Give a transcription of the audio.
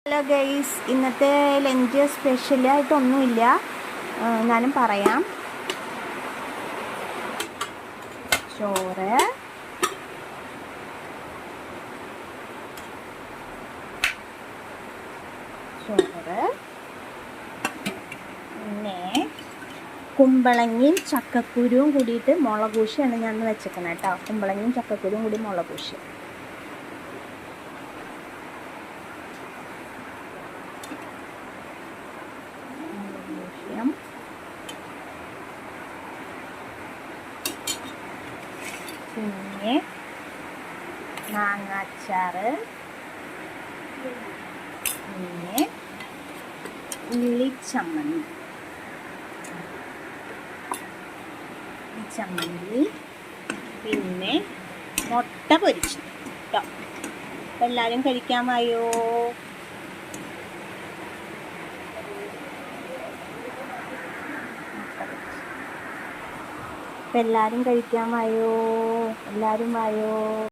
Hello guys, ഇന്നത്തെ lunch സ്പെഷ്യലായിട്ടൊന്നുമില്ല. എന്നാലും പറയാം. ചോറ്, പിന്നെ കുമ്പളങ്ങയും ചക്കക്കുരുവും കൂടിയിട്ട് മുളകൂശിയാണ് ഞാൻ വെച്ചേക്കുന്നത് കേട്ടോ. കുമ്പളങ്ങയും ചക്കക്കുരുവും കൂടി മുളകൂശി. പിന്നെ മാങ്ങാച്ചാറ്, പിന്നെ ഉള്ളിച്ചമ്മന്തി, പിന്നെ മുട്ട പൊരിച്ചു കേട്ടോ. അപ്പം എല്ലാവരും കഴിക്കാൻ വായോ. എല്ലാവരും കഴിക്കാൻ വായോ.